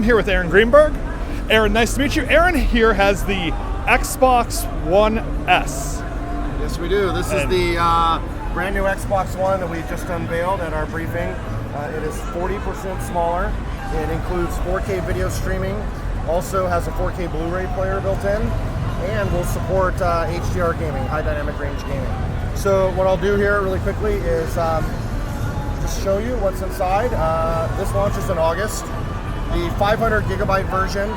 I'm here with Aaron Greenberg. Aaron, nice to meet you. Aaron here has the Xbox One S. Yes, we do. This is the brand new Xbox One that we just unveiled at our briefing. It is 40% smaller. It includes 4K video streaming, also has a 4K Blu-ray player built in, and will support HDR gaming, high dynamic range gaming. So what I'll do here really quickly is just show you what's inside. This launches in August. The 500 gigabyte version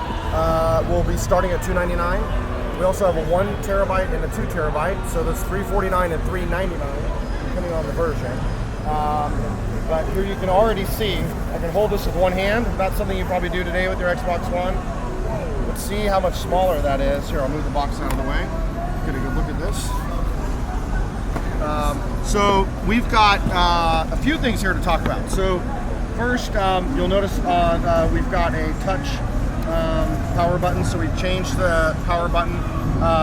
will be starting at $299. We also have a 1 terabyte and a 2 terabyte, so there's $349 and $399 depending on the version. But here you can already see, I can hold this with one hand. That's something you probably do today with your Xbox One. Let's see how much smaller that is. Here, I'll move the box out of the way. Get a good look at this. So we've got a few things here to talk about. So first, you'll notice we've got a touch power button. So we've changed the power button.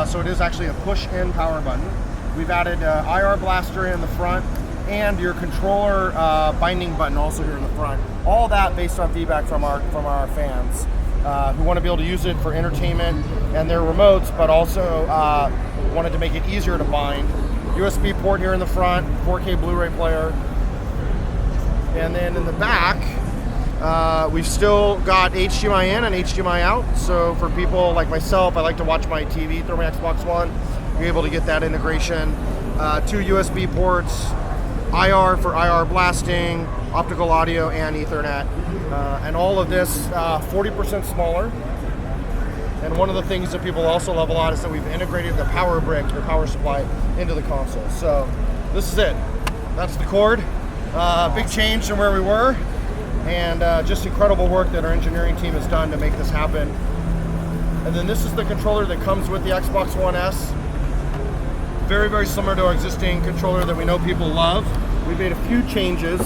So it is actually a push-in power button. We've added IR blaster in the front and your controller binding button also here in the front. All that based on feedback from our fans who want to be able to use it for entertainment and their remotes, but also wanted to make it easier to bind. USB port here in the front, 4K Blu-ray player. And then in the back, we've still got HDMI in and HDMI out. So for people like myself, I like to watch my TV through my Xbox One. You're able to get that integration. 2 USB ports, IR for IR blasting, optical audio, and Ethernet. And all of this 40% smaller. And one of the things that people also love a lot is that we've integrated the power brick, the power supply, into the console. So this is it. That's the cord. Big change from where we were. And just incredible work that our engineering team has done to make this happen. And then this is the controller that comes with the Xbox One S. Very, very similar to our existing controller that we know people love. We've made a few changes.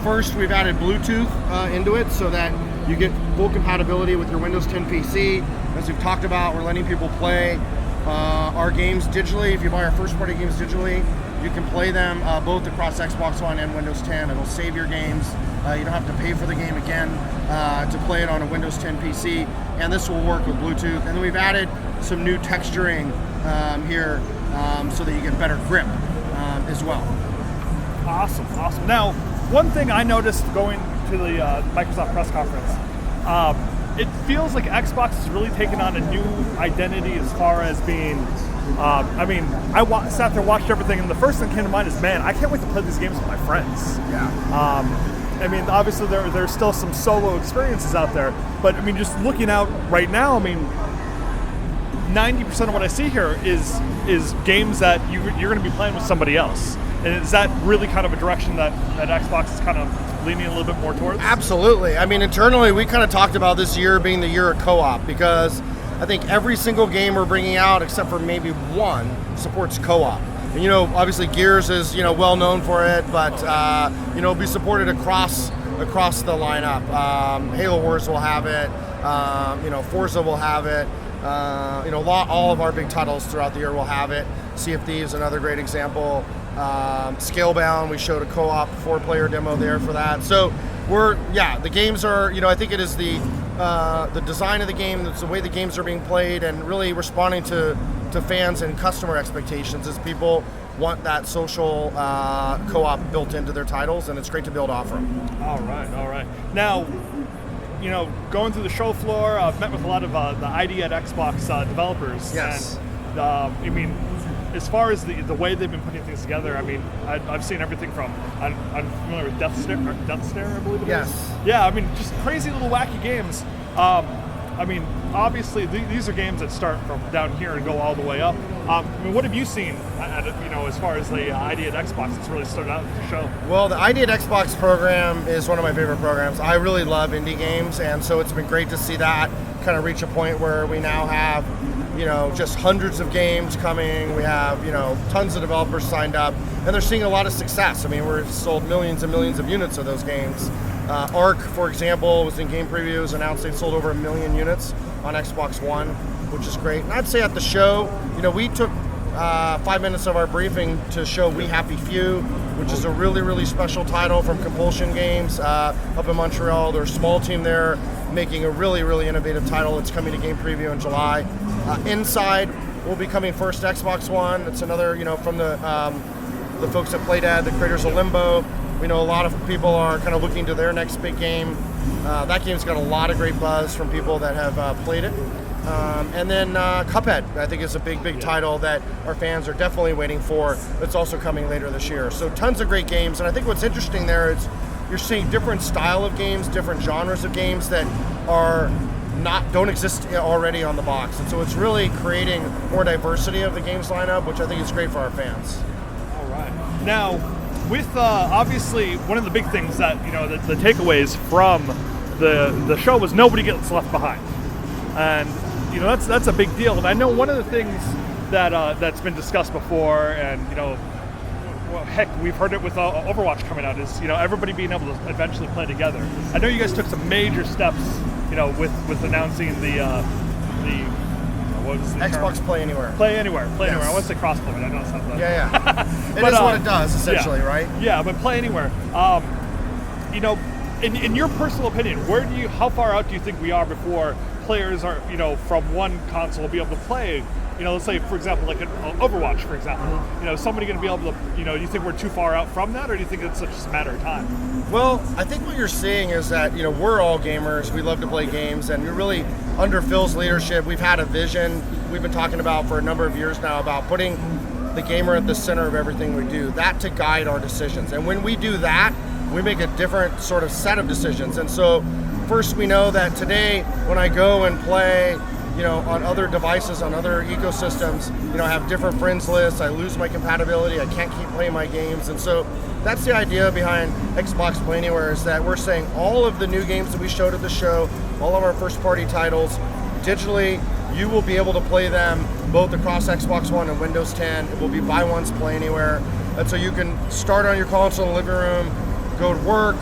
First, we've added Bluetooth into it so that you get full compatibility with your Windows 10 PC. As we've talked about, we're letting people play our games digitally. If you buy our first party games digitally, you can play them both across Xbox One and Windows 10. It'll save your games. You don't have to pay for the game again to play it on a Windows 10 PC. And this will work with Bluetooth. And then we've added some new texturing here so that you get better grip as well. Awesome, awesome. Now, one thing I noticed going to the Microsoft press conference, it feels like Xbox has really taken on a new identity as far as being, I sat there and watched everything, and the first thing that came to mind is, man, I can't wait to play these games with my friends. Yeah. I mean, obviously there's still some solo experiences out there, but I mean, just looking out right now, I mean, 90% of what I see here is games that you're going to be playing with somebody else. And is that really kind of a direction that Xbox is kind of leaning a little bit more towards? Absolutely. I mean, internally, we kind of talked about this year being the year of co-op because I think every single game we're bringing out, except for maybe one, supports co-op. And, obviously Gears is, well known for it, but, it'll be supported across the lineup. Halo Wars will have it. Forza will have it. All of our big titles throughout the year will have it. Sea of Thieves, another great example. Scalebound, we showed a co-op 4-player demo there for that. So the games are, I think it is the design of the game, it's the way the games are being played, and really responding to fans and customer expectations as people want that social co-op built into their titles, and it's great to be able to offer them. All right. Now, going through the show floor, I've met with a lot of the ID at Xbox developers. Yes. And, as far as the way they've been putting things together, I mean, I've seen everything from, I'm familiar with Death Stare, I believe it is. Yes. Yeah, I mean, just crazy little wacky games. I mean, obviously, these are games that start from down here and go all the way up. I mean, what have you seen, as far as the ID at Xbox that's really stood out at the show? Well, the ID at Xbox program is one of my favorite programs. I really love indie games, and so it's been great to see that kind of reach a point where we now have, just hundreds of games coming. We have, tons of developers signed up, and they're seeing a lot of success. I mean, we've sold millions and millions of units of those games. Ark, for example, was in game previews, announced they've sold over 1 million units on Xbox One, which is great. And I'd say at the show, we took 5 minutes of our briefing to show We Happy Few, which is a really, really special title from Compulsion Games up in Montreal. They're a small team there making a really, really innovative title. It's coming to Game Preview in July. Inside will be coming first to Xbox One. It's another, from the folks at Playdead, the creators of Limbo. We know a lot of people are kind of looking to their next big game. That game's got a lot of great buzz from people that have played it. And then Cuphead, I think, is a big title that our fans are definitely waiting for. It's also coming later this year. So tons of great games. And I think what's interesting there is you're seeing different style of games, different genres of games that don't exist already on the box. And so it's really creating more diversity of the games lineup, which I think is great for our fans. All right. Now, with obviously one of the big things that the takeaways from the show was nobody gets left behind, and that's a big deal. And I know one of the things that's been discussed before, and well, heck, we've heard it with Overwatch coming out, is everybody being able to eventually play together. I know you guys took some major steps, with announcing the what was the Xbox term? Play Anywhere. Play Anywhere. Yes. I want to say crossplay, but I know it sounds like Yeah. It is what it does, essentially, right? Yeah, but Play Anywhere. In your personal opinion, how far out do you think we are before players are, from one console will be able to play? Let's say, for example, like an Overwatch, for example. Somebody going to be able to, do you think we're too far out from that, or do you think it's just a matter of time? Well, I think what you're seeing is that, we're all gamers. We love to play games, and we're really, under Phil's leadership, we've had a vision we've been talking about for a number of years now about putting the gamer at the center of everything we do, that to guide our decisions. And when we do that, we make a different sort of set of decisions. And so first, we know that today when I go and play on other devices, on other ecosystems, I have different friends lists, I lose my compatibility, I can't keep playing my games. And so that's the idea behind Xbox Play Anywhere, is that we're saying all of the new games that we showed at the show, all of our first party titles, digitally, you will be able to play them both across Xbox One and Windows 10. It will be buy once, play anywhere. And so you can start on your console in the living room, go to work,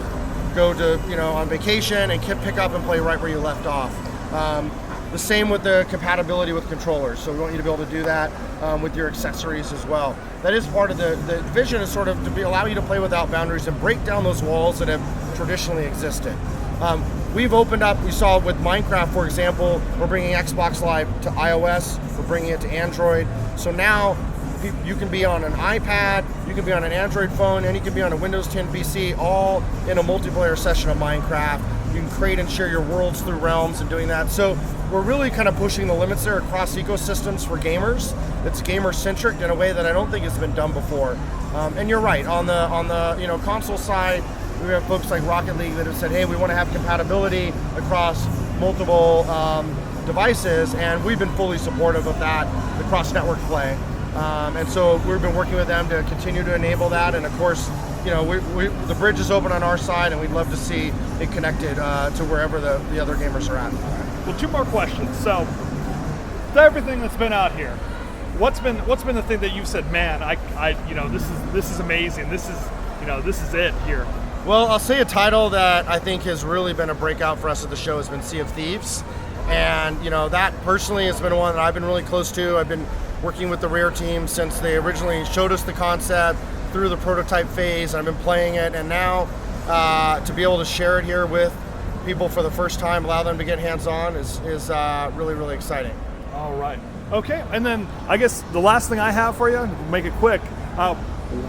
go to, on vacation, and pick up and play right where you left off. The same with the compatibility with controllers. So we want you to be able to do that with your accessories as well. That is part of the vision, is sort of to allow you to play without boundaries and break down those walls that have traditionally existed. We've opened up, we saw with Minecraft, for example, we're bringing Xbox Live to iOS, we're bringing it to Android. So now you can be on an iPad, you can be on an Android phone, and you can be on a Windows 10 PC, all in a multiplayer session of Minecraft. You can create and share your worlds through Realms and doing that. So we're really kind of pushing the limits there across ecosystems for gamers. It's gamer-centric in a way that I don't think has been done before. And you're right, on the console side, we have folks like Rocket League that have said, hey, we want to have compatibility across multiple devices, and we've been fully supportive of that, the cross-network play. And so we've been working with them to continue to enable that, and of course, the bridge is open on our side, and we'd love to see it connected to wherever the other gamers are at. Well, two more questions. So, everything that's been out here, what's been the thing that you've said, man, this is amazing. This is it here. Well, I'll say a title that I think has really been a breakout for us at the show has been Sea of Thieves. And, that personally has been one that I've been really close to. I've been working with the Rare team since they originally showed us the concept through the prototype phase. I've been playing it, and now to be able to share it here with people for the first time, allow them to get hands-on is really, really exciting. All right. Okay, and then I guess the last thing I have for you, make it quick,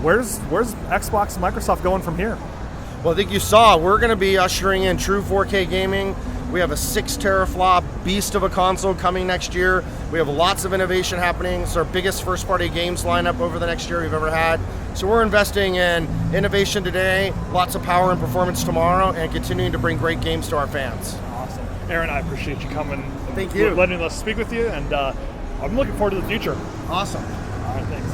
where's Xbox and Microsoft going from here? Well, I think you saw, we're going to be ushering in true 4K gaming. We have a 6 teraflop beast of a console coming next year. We have lots of innovation happening. It's our biggest first-party games lineup over the next year we've ever had. So we're investing in innovation today, lots of power and performance tomorrow, and continuing to bring great games to our fans. Awesome. Aaron, I appreciate you coming. Thank you. Letting us speak with you, and I'm looking forward to the future. Awesome. All right, thanks.